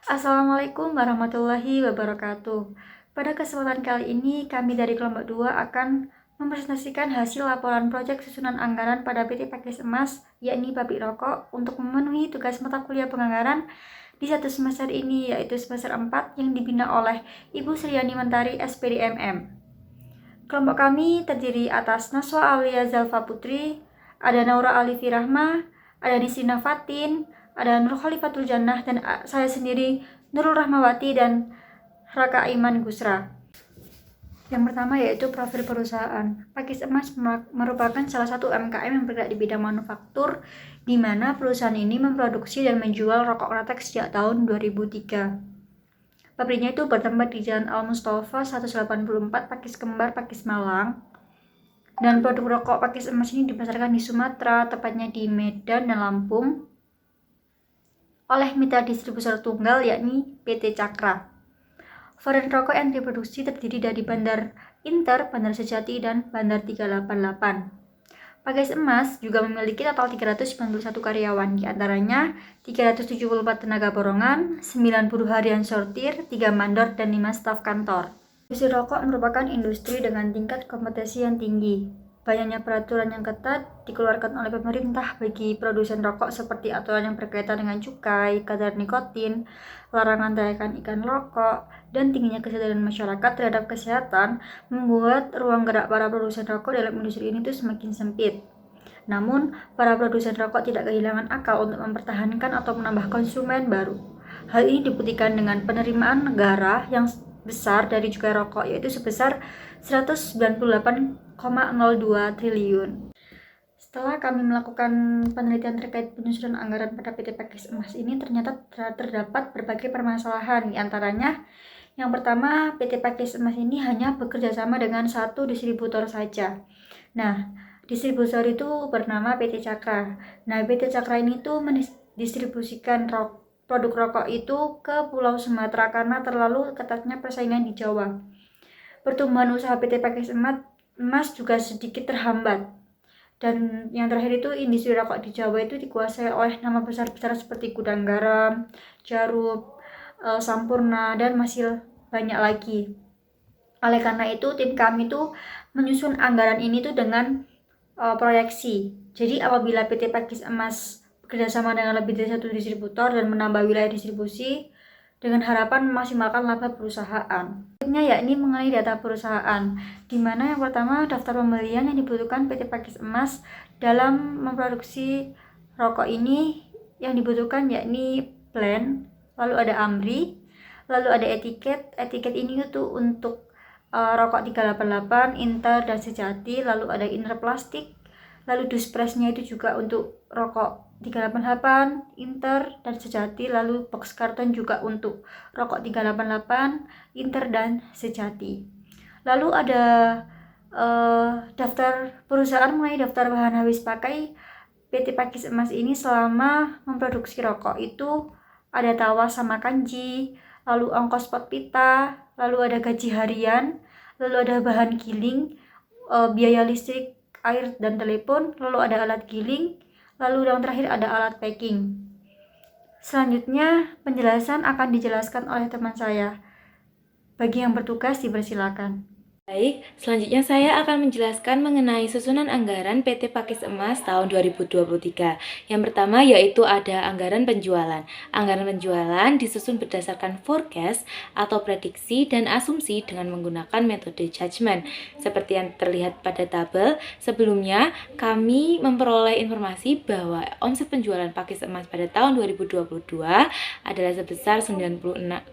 Assalamualaikum warahmatullahi wabarakatuh. Pada kesempatan kali ini, kami dari kelompok 2 akan mempresentasikan hasil laporan proyek susunan anggaran pada PT Pakis Emas, yakni pabrik rokok, untuk memenuhi tugas mata kuliah penganggaran di satu semester ini, yaitu semester 4 yang dibina oleh Ibu Sriani Mentari, SPDMM. Kelompok kami terdiri atas Naswa Aulia Zalfa Putri, ada Naura Alifi Rahma, ada Nisrina Fatin, ada Nur Khalifatul Jannah, dan saya sendiri Nurul Rahmawati dan Raka Iman Gusra. Yang pertama yaitu profil perusahaan. Pakis Emas merupakan salah satu UMKM yang bergerak di bidang manufaktur, di mana perusahaan ini memproduksi dan menjual rokok kretek sejak tahun 2003. Pabriknya itu bertempat di Jalan Al-Mustafa 184 Pakis Kembar, Pakis Malang. Dan produk rokok Pakis Emas ini dipasarkan di Sumatera, tepatnya di Medan dan Lampung, oleh mitra distributor tunggal yakni PT Cakra. Varian rokok yang diproduksi terdiri dari Bandar Inter, Bandar Sejati, dan Bandar 388. Pakis Emas juga memiliki total 391 karyawan, diantaranya 374 tenaga borongan, 90 harian sortir, 3 mandor, dan 5 staf kantor. Industri rokok merupakan industri dengan tingkat kompetensi yang tinggi. Banyaknya peraturan yang ketat dikeluarkan oleh pemerintah bagi produsen rokok seperti aturan yang berkaitan dengan cukai, kadar nikotin, larangan tarikan iklan rokok, dan tingginya kesadaran masyarakat terhadap kesehatan membuat ruang gerak para produsen rokok dalam industri ini tuh semakin sempit. Namun, para produsen rokok tidak kehilangan akal untuk mempertahankan atau menambah konsumen baru. Hal ini dibuktikan dengan penerimaan negara yang besar dari cukai rokok, yaitu sebesar 198,02 triliun. Setelah kami melakukan penelitian terkait penyusunan anggaran pada PT Pakis Emas ini, ternyata terdapat berbagai permasalahan. Di antaranya, yang pertama, PT Pakis Emas ini hanya bekerja sama dengan satu distributor saja. Nah, distributor itu bernama PT Cakra. Nah, PT Cakra ini tuh mendistribusikan produk rokok itu ke Pulau Sumatera karena terlalu ketatnya persaingan di Jawa. Pertumbuhan usaha PT Pakis Emas juga sedikit terhambat. Dan yang terakhir itu industri rokok di Jawa itu dikuasai oleh nama besar-besar seperti Gudang Garam, Jarum, Sampurna, dan masih banyak lagi. Oleh karena itu, tim kami tuh menyusun anggaran ini tuh dengan proyeksi. Jadi apabila PT Pakis Emas bekerjasama dengan lebih dari satu distributor dan menambah wilayah distribusi dengan harapan memaksimalkan laba perusahaan. Berikutnya yakni mengenai data perusahaan, di mana yang pertama daftar pembelian yang dibutuhkan PT Pakis Emas dalam memproduksi rokok ini yang dibutuhkan yakni plan, lalu ada AMRI, lalu ada etiket. Etiket ini itu untuk rokok 388, Inter, dan Sejati, lalu ada inner plastik, lalu duspresnya itu juga untuk rokok 388, Inter, dan Sejati, lalu box karton juga untuk rokok 388, Inter, dan Sejati. Lalu ada daftar perusahaan mengenai daftar bahan habis pakai PT Pakis Emas ini selama memproduksi rokok itu ada tawa sama kanji, lalu ongkos pot pita, lalu ada gaji harian, lalu ada bahan giling, biaya listrik, air, dan telepon, lalu ada alat giling, lalu yang terakhir ada alat packing. Selanjutnya, penjelasan akan dijelaskan oleh teman saya. Bagi yang bertugas, dipersilakan. Baik, selanjutnya saya akan menjelaskan mengenai susunan anggaran PT Pakis Emas tahun 2023. Yang pertama yaitu ada anggaran penjualan. Anggaran penjualan disusun berdasarkan forecast atau prediksi dan asumsi dengan menggunakan metode judgment. Seperti yang terlihat pada tabel, sebelumnya kami memperoleh informasi bahwa omset penjualan Pakis Emas pada tahun 2022 adalah sebesar 96,6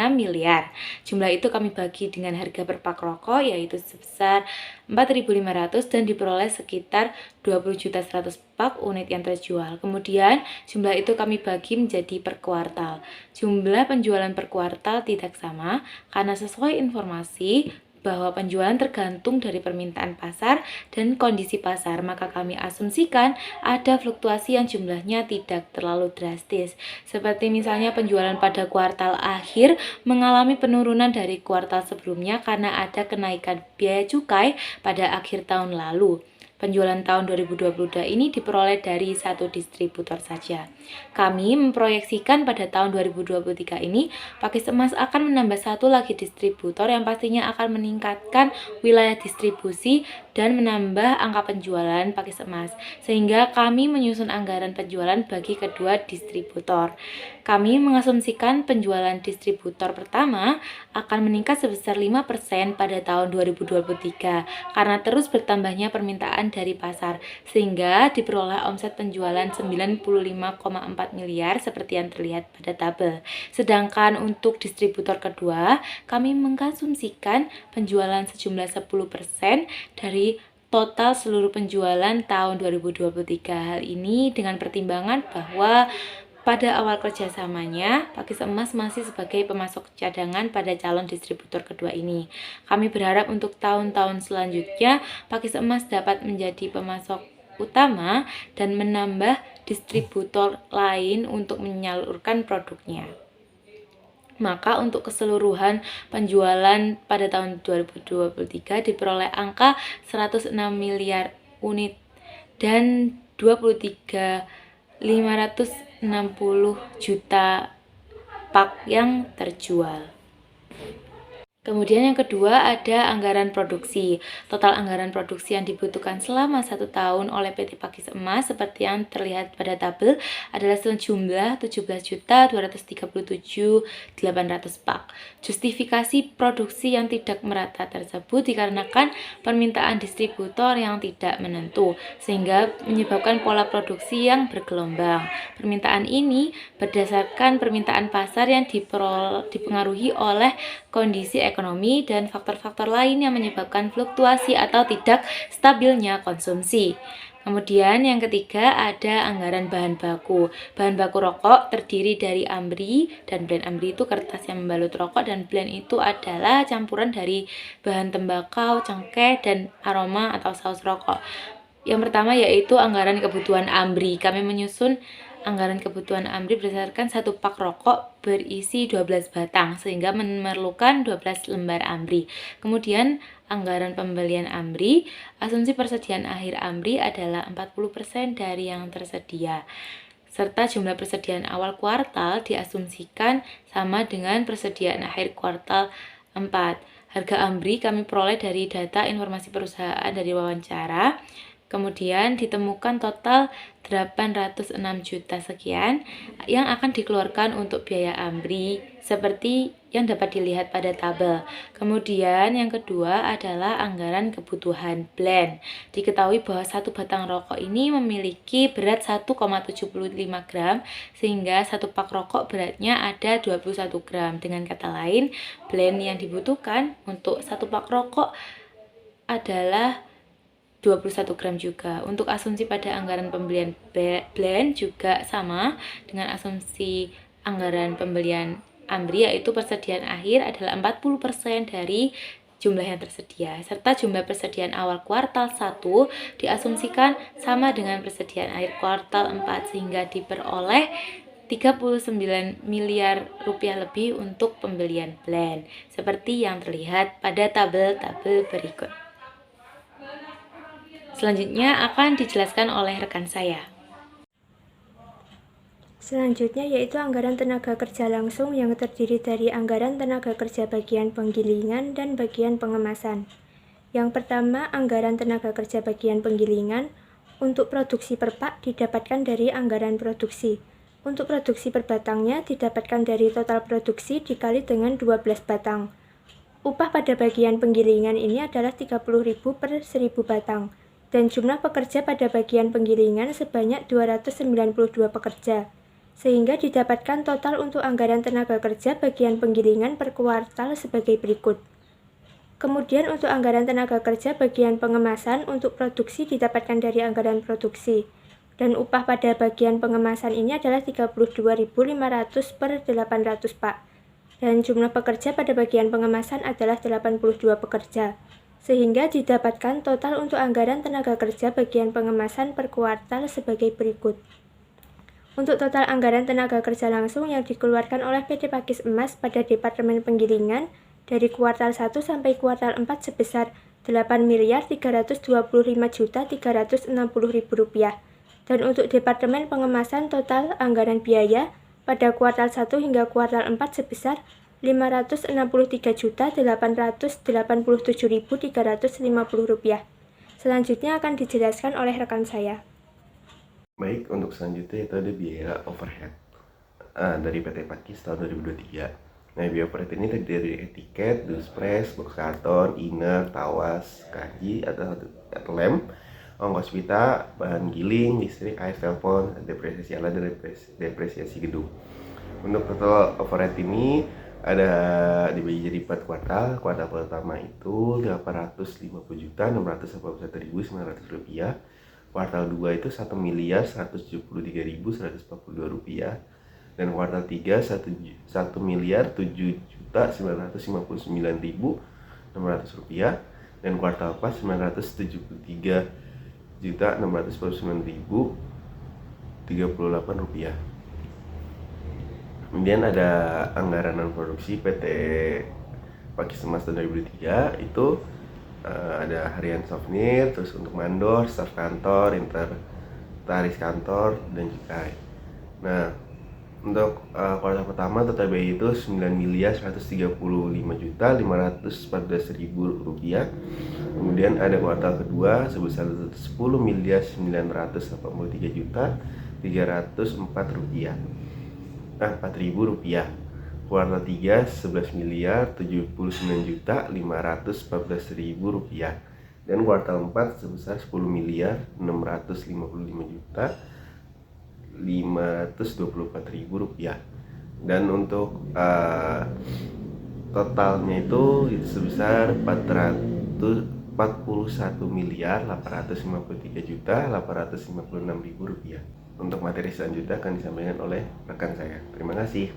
miliar. Jumlah itu kami bagi dengan harga per pak rokok yaitu sebesar 4.500 dan diperoleh sekitar 20.100 pak unit yang terjual. Kemudian jumlah itu kami bagi menjadi per kuartal. Jumlah penjualan per kuartal tidak sama karena sesuai informasi bahwa penjualan tergantung dari permintaan pasar dan kondisi pasar, maka kami asumsikan ada fluktuasi yang jumlahnya tidak terlalu drastis. Seperti misalnya penjualan pada kuartal akhir mengalami penurunan dari kuartal sebelumnya karena ada kenaikan biaya cukai pada akhir tahun lalu. penjualan tahun 2022 ini diperoleh dari satu distributor saja. Kami memproyeksikan pada tahun 2023 ini Pakis Emas akan menambah satu lagi distributor yang pastinya akan meningkatkan wilayah distribusi dan menambah angka penjualan Pakis Emas, sehingga kami menyusun anggaran penjualan bagi kedua distributor. Kami mengasumsikan penjualan distributor pertama akan meningkat sebesar 5% pada tahun 2023 karena terus bertambahnya permintaan dari pasar, sehingga diperoleh omset penjualan 95,4 miliar seperti yang terlihat pada tabel. Sedangkan untuk distributor kedua, kami mengkonsumsikan penjualan sejumlah 10% dari total seluruh penjualan tahun 2023. Hal ini dengan pertimbangan bahwa pada awal kerjasamanya, Pakis Emas masih sebagai pemasok cadangan pada calon distributor kedua ini. Kami berharap untuk tahun-tahun selanjutnya, Pakis Emas dapat menjadi pemasok utama dan menambah distributor lain untuk menyalurkan produknya. Maka untuk keseluruhan penjualan pada tahun 2023 diperoleh angka 106 miliar unit dan 23.560 juta pak yang terjual. Kemudian yang kedua ada anggaran produksi. Total anggaran produksi yang dibutuhkan selama 1 tahun oleh PT Pakis Emas seperti yang terlihat pada tabel adalah sejumlah 17.237.800 pak. Justifikasi produksi yang tidak merata tersebut dikarenakan permintaan distributor yang tidak menentu, sehingga menyebabkan pola produksi yang bergelombang. Permintaan ini berdasarkan permintaan pasar yang dipengaruhi oleh kondisi ekonomi dan faktor-faktor lain yang menyebabkan fluktuasi atau tidak stabilnya konsumsi. Kemudian yang ketiga ada anggaran bahan baku. Bahan baku rokok terdiri dari AMRI, dan blend AMRI itu kertas yang membalut rokok, dan blend itu adalah campuran dari bahan tembakau, cengkeh, dan aroma atau saus rokok. Yang pertama yaitu anggaran kebutuhan AMRI. Kami menyusun anggaran kebutuhan AMRI berdasarkan 1 pak rokok berisi 12 batang sehingga memerlukan 12 lembar AMRI. Kemudian anggaran pembelian AMRI, asumsi persediaan akhir AMRI adalah 40% dari yang tersedia. Serta jumlah persediaan awal kuartal diasumsikan sama dengan persediaan akhir kuartal 4. Harga AMRI kami peroleh dari data informasi perusahaan dari wawancara. Kemudian ditemukan total 806 juta sekian yang akan dikeluarkan untuk biaya AMRI seperti yang dapat dilihat pada tabel. Kemudian yang kedua adalah anggaran kebutuhan blend. Diketahui bahwa 1 batang rokok ini memiliki berat 1,75 gram sehingga 1 pak rokok beratnya ada 21 gram. Dengan kata lain, blend yang dibutuhkan untuk 1 pak rokok adalah 21 gram juga. Untuk asumsi pada anggaran pembelian blend juga sama dengan asumsi anggaran pembelian AMRI, yaitu persediaan akhir adalah 40% dari jumlah yang tersedia, serta jumlah persediaan awal kuartal 1 diasumsikan sama dengan persediaan akhir kuartal 4 sehingga diperoleh 39 miliar rupiah lebih untuk pembelian blend seperti yang terlihat pada tabel-tabel berikut. Selanjutnya akan dijelaskan oleh rekan saya. Selanjutnya yaitu anggaran tenaga kerja langsung yang terdiri dari anggaran tenaga kerja bagian penggilingan dan bagian pengemasan. Yang pertama, anggaran tenaga kerja bagian penggilingan untuk produksi per pak didapatkan dari anggaran produksi. Untuk produksi per batangnya didapatkan dari total produksi dikali dengan 12 batang. Upah pada bagian penggilingan ini adalah 30.000 per 1.000 batang. Dan jumlah pekerja pada bagian penggilingan sebanyak 292 pekerja, sehingga didapatkan total untuk anggaran tenaga kerja bagian penggilingan per kuartal sebagai berikut. Kemudian untuk anggaran tenaga kerja bagian pengemasan untuk produksi didapatkan dari anggaran produksi, dan upah pada bagian pengemasan ini adalah 32.500 per 800 pak, dan jumlah pekerja pada bagian pengemasan adalah 82 pekerja. Sehingga didapatkan total untuk anggaran tenaga kerja bagian pengemasan per kuartal sebagai berikut. Untuk total anggaran tenaga kerja langsung yang dikeluarkan oleh PT Pakis Emas pada Departemen Penggilingan dari kuartal 1 sampai kuartal 4 sebesar Rp8.325.360.000. Dan untuk Departemen Pengemasan total anggaran biaya pada kuartal 1 hingga kuartal 4 sebesar Rp563.887.350. Selanjutnya akan dijelaskan oleh rekan saya. Baik, untuk selanjutnya itu ada biaya overhead dari PT Pakis tahun 2023. Nah, biaya overhead ini terdiri dari tiket, duspres, box karton, inner, tawas, kaji atau lem, ongkos pita, bahan giling, listrik, air, telepon, depresiasi alat, dan depresiasi gedung. Untuk total overhead ini ada dibagi jadi 4 kuartal. Kuartal pertama itu Rp850.681.900. Kuartal 2 itu Rp1.173.142. Dan kuartal 3 Rp1.959.600. Dan kuartal 4 Rp973.649.038. Kemudian ada anggaran non produksi PT Pakis Emas tahun 2003 itu ada harian souvenir, terus untuk mandor, staf kantor, inventaris kantor, dan cukai. Nah, untuk kuartal pertama total biaya itu Rp9.135.514.000. Kemudian ada kuartal kedua sebesar Rp10.983.404.000. Kuartal 3 Rp11.079.514.000. Dan kuartal 4 sebesar Rp10.655.524.000. Dan untuk totalnya itu sebesar Rp41.853.856.000. Untuk materi selanjutnya akan disampaikan oleh rekan saya. Terima kasih.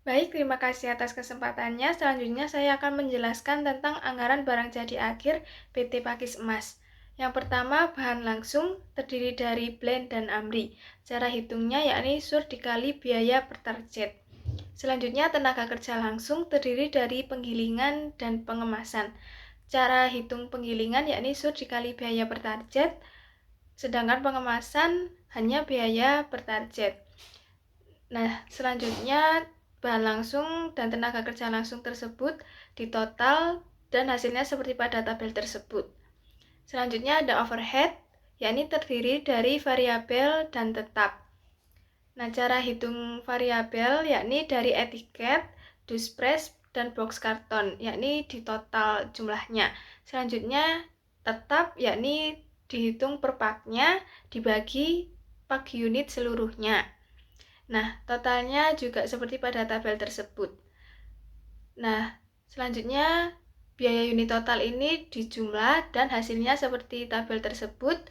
Baik, terima kasih atas kesempatannya. Selanjutnya saya akan menjelaskan tentang anggaran barang jadi akhir PT Pakis Emas. Yang pertama, bahan langsung terdiri dari blend dan amri. Cara hitungnya yakni sur dikali biaya per target. Selanjutnya, tenaga kerja langsung terdiri dari penggilingan dan pengemasan. Cara hitung penggilingan yakni sur dikali biaya per target, sedangkan pengemasan hanya biaya per target. Nah, selanjutnya bahan langsung dan tenaga kerja langsung tersebut ditotal dan hasilnya seperti pada tabel tersebut. Selanjutnya ada overhead, yakni terdiri dari variabel dan tetap. Nah, cara hitung variabel yakni dari etiket, duspres, dan box karton, yakni ditotal jumlahnya. Selanjutnya tetap yakni dihitung per paknya dibagi pak unit seluruhnya. Nah, totalnya juga seperti pada tabel tersebut. Nah, selanjutnya biaya unit total ini dijumlah dan hasilnya seperti tabel tersebut.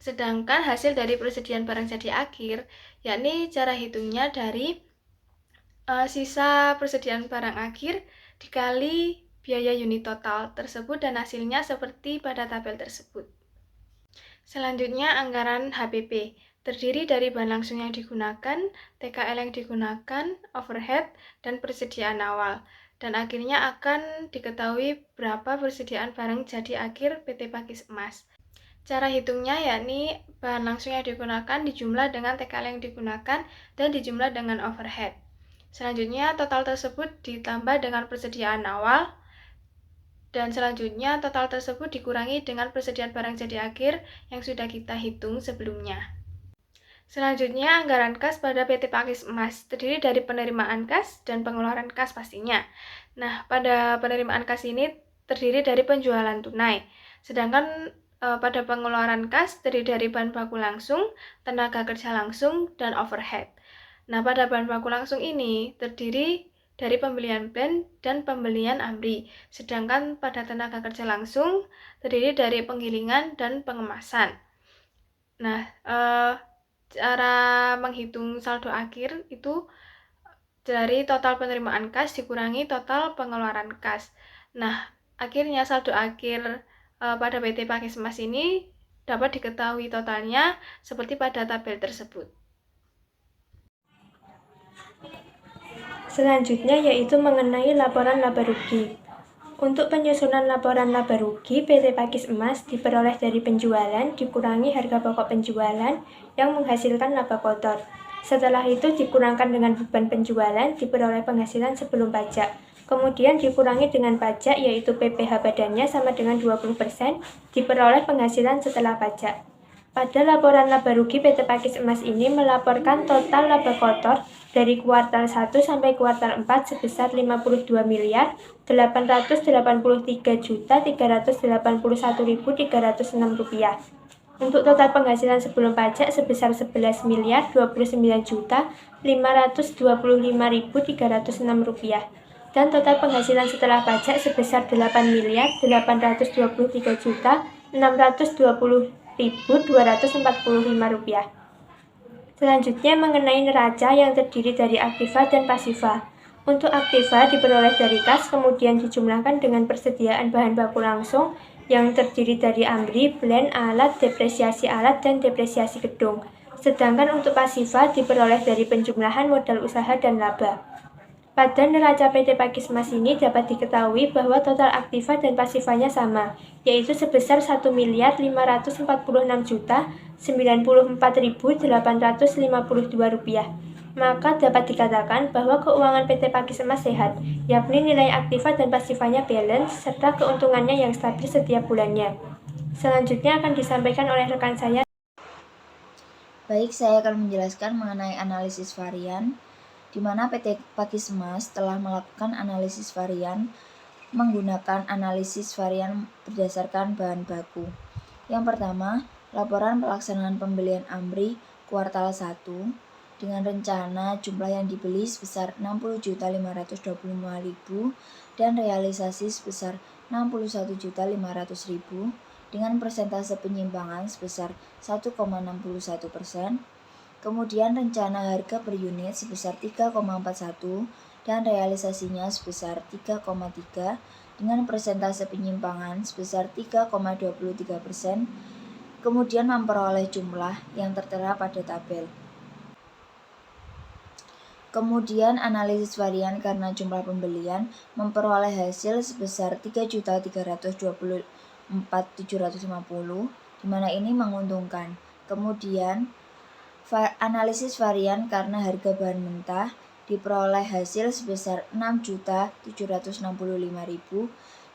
Sedangkan hasil dari persediaan barang jadi akhir, yakni cara hitungnya dari sisa persediaan barang akhir dikali biaya unit total tersebut dan hasilnya seperti pada tabel tersebut. Selanjutnya anggaran HPP. Terdiri dari bahan langsung yang digunakan, TKL yang digunakan, overhead, dan persediaan awal. Dan akhirnya akan diketahui berapa persediaan barang jadi akhir PT Pakis Emas. Cara hitungnya yakni bahan langsung yang digunakan dijumlah dengan TKL yang digunakan dan dijumlah dengan overhead. Selanjutnya total tersebut ditambah dengan persediaan awal. Dan selanjutnya total tersebut dikurangi dengan persediaan barang jadi akhir yang sudah kita hitung sebelumnya. Selanjutnya, anggaran kas pada PT Pakis Emas terdiri dari penerimaan kas dan pengeluaran kas pastinya. Nah, pada penerimaan kas ini terdiri dari penjualan tunai. Sedangkan pada pengeluaran kas terdiri dari bahan baku langsung, tenaga kerja langsung, dan overhead. Nah, pada bahan baku langsung ini terdiri dari pembelian blend dan pembelian amri. Sedangkan pada tenaga kerja langsung terdiri dari penggilingan dan pengemasan. Nah, cara menghitung saldo akhir itu dari total penerimaan kas dikurangi total pengeluaran kas. Nah, akhirnya saldo akhir pada PT Pakis Emas ini dapat diketahui totalnya seperti pada tabel tersebut. Selanjutnya yaitu mengenai laporan laba rugi. Untuk penyusunan laporan laba rugi, PT Pakis Emas diperoleh dari penjualan dikurangi harga pokok penjualan yang menghasilkan laba kotor. Setelah itu dikurangkan dengan beban penjualan, diperoleh penghasilan sebelum pajak. Kemudian dikurangi dengan pajak, yaitu PPh badannya sama dengan 20%, diperoleh penghasilan setelah pajak. Pada laporan laba rugi, PT Pakis Emas ini melaporkan total laba kotor dari kuartal 1 sampai kuartal 4 sebesar 52.383.381.306 rupiah. Untuk total penghasilan sebelum pajak sebesar 11.029.525.306 rupiah. Dan total penghasilan setelah pajak sebesar 8.823.620.245 rupiah. Selanjutnya mengenai neraca yang terdiri dari aktiva dan pasiva. Untuk aktiva diperoleh dari kas, kemudian dijumlahkan dengan persediaan bahan baku langsung yang terdiri dari AMRI, blend, alat, dan depresiasi gedung. Sedangkan untuk pasiva diperoleh dari penjumlahan modal usaha dan laba. Pada neraca PT Pakis Emas ini dapat diketahui bahwa total aktiva dan pasivanya sama, yaitu sebesar 1.546.094.852 rupiah. Maka dapat dikatakan bahwa keuangan PT Pakis Emas sehat, yakni nilai aktiva dan pasivanya balance, serta keuntungannya yang stabil setiap bulannya. Selanjutnya akan disampaikan oleh rekan saya. Baik, saya akan menjelaskan mengenai analisis varian, di mana PT Pakis Emas telah melakukan analisis varian menggunakan analisis varian berdasarkan bahan baku. Yang pertama, laporan pelaksanaan pembelian AMRI kuartal 1 dengan rencana jumlah yang dibeli sebesar 60.525.000 dan realisasi sebesar 61.500.000 dengan persentase penyimpangan sebesar 1,61%. Kemudian rencana harga per unit sebesar 3,41 dan realisasinya sebesar 3,3 dengan persentase penyimpangan sebesar 3,23%. Kemudian memperoleh jumlah yang tertera pada tabel. Kemudian analisis varian karena jumlah pembelian memperoleh hasil sebesar 3.324.750, di mana ini menguntungkan. Kemudian analisis varian karena harga bahan mentah diperoleh hasil sebesar 6.765.000.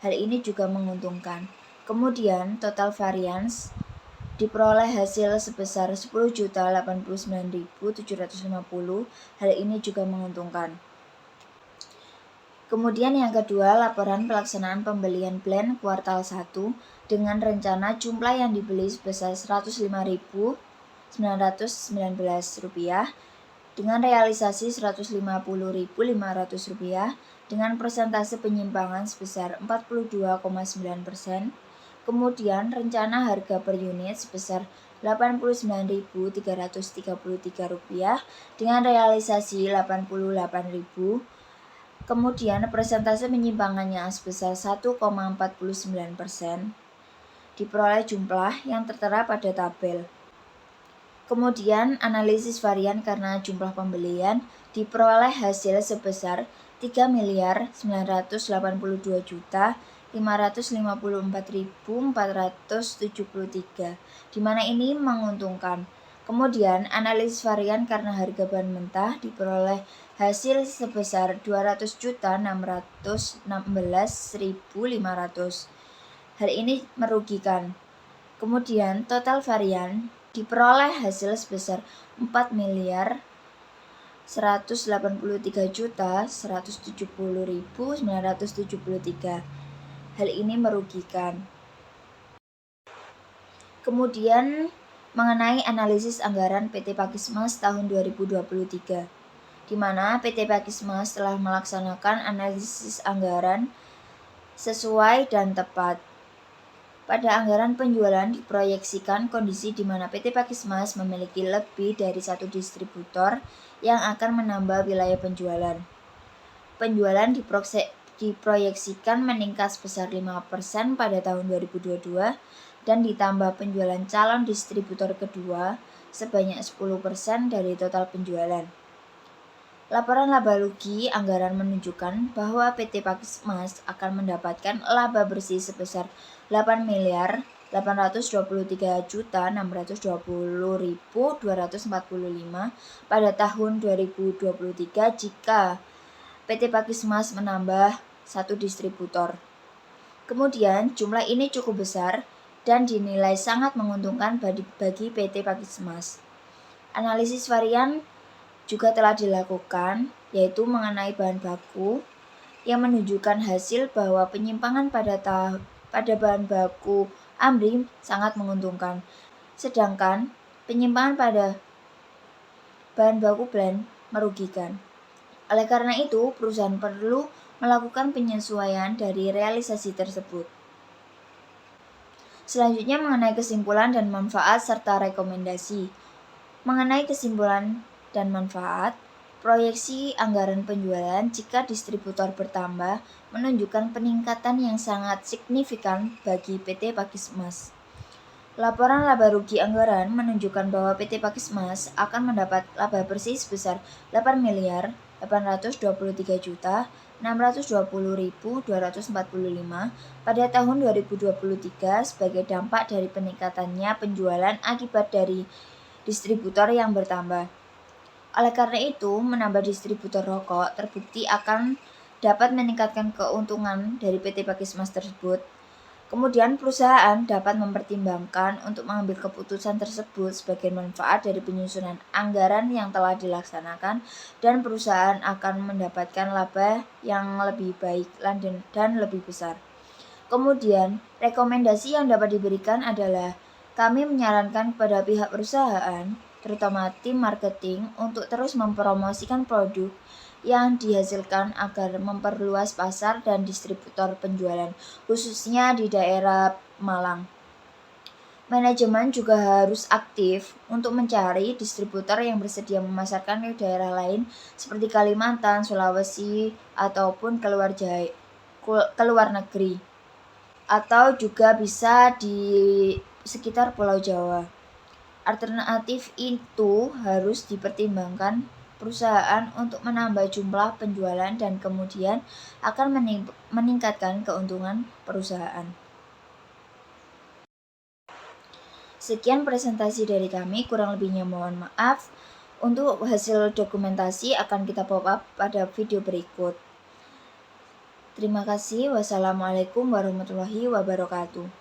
Hal ini juga menguntungkan. Kemudian total varians diperoleh hasil sebesar 10.089.750. Hal ini juga menguntungkan. Kemudian yang kedua, laporan pelaksanaan pembelian blend kuartal 1 dengan rencana jumlah yang dibeli sebesar 105.919 rupiah dengan realisasi 150.500 rupiah dengan persentase penyimpangan sebesar 42,9%. Kemudian rencana harga per unit sebesar 89.333 rupiah dengan realisasi 88.000. Kemudian persentase penyimpangannya sebesar 1,49%. Diperoleh jumlah yang tertera pada tabel. Kemudian analisis varian karena jumlah pembelian diperoleh hasil sebesar 3.992.554.473, di mana ini menguntungkan. Kemudian analisis varian karena harga bahan mentah diperoleh hasil sebesar 200.616.500. Hal ini merugikan. Kemudian total varian diperoleh hasil sebesar 4.183.170.973. Hal ini merugikan. Kemudian mengenai analisis anggaran PT Pakis Emas tahun 2023, di mana PT Pakis Emas telah melaksanakan analisis anggaran sesuai dan tepat. Pada anggaran penjualan diproyeksikan kondisi di mana PT Pakis Emas memiliki lebih dari satu distributor yang akan menambah wilayah penjualan. Penjualan diproyeksikan meningkat sebesar 5% pada tahun 2022 dan ditambah penjualan calon distributor kedua sebanyak 10% dari total penjualan. Laporan laba rugi anggaran menunjukkan bahwa PT Pakismas akan mendapatkan laba bersih sebesar 8.823.620.245 pada tahun 2023 jika PT Pakismas menambah satu distributor. Kemudian jumlah ini cukup besar dan dinilai sangat menguntungkan bagi PT Pakismas. Analisis varian juga telah dilakukan, yaitu mengenai bahan baku yang menunjukkan hasil bahwa penyimpangan pada bahan baku AMRI sangat menguntungkan, sedangkan penyimpangan pada bahan baku blend merugikan. Oleh karena itu, perusahaan perlu melakukan penyesuaian dari realisasi tersebut. Selanjutnya mengenai kesimpulan dan manfaat serta rekomendasi. Mengenai kesimpulan dan manfaat, proyeksi anggaran penjualan jika distributor bertambah menunjukkan peningkatan yang sangat signifikan bagi PT Pakismas. Laporan laba rugi anggaran menunjukkan bahwa PT Pakismas akan mendapat laba bersih sebesar 8.823.620.245 pada tahun 2023 sebagai dampak dari peningkatannya penjualan akibat dari distributor yang bertambah. Oleh karena itu, menambah distributor rokok terbukti akan dapat meningkatkan keuntungan dari PT Pakismas tersebut. Kemudian perusahaan dapat mempertimbangkan untuk mengambil keputusan tersebut sebagai manfaat dari penyusunan anggaran yang telah dilaksanakan dan perusahaan akan mendapatkan laba yang lebih baik dan lebih besar. Kemudian, rekomendasi yang dapat diberikan adalah kami menyarankan kepada pihak perusahaan, terutama tim marketing, untuk terus mempromosikan produk yang dihasilkan agar memperluas pasar dan distributor penjualan, khususnya di daerah Malang. Manajemen juga harus aktif untuk mencari distributor yang bersedia memasarkan ke daerah lain seperti Kalimantan, Sulawesi, ataupun keluar negeri. Atau juga bisa di sekitar Pulau Jawa. Alternatif itu harus dipertimbangkan perusahaan untuk menambah jumlah penjualan dan kemudian akan meningkatkan keuntungan perusahaan. Sekian presentasi dari kami, kurang lebihnya mohon maaf. Untuk hasil dokumentasi akan kita pop up pada video berikut. Terima kasih. Wassalamualaikum warahmatullahi wabarakatuh.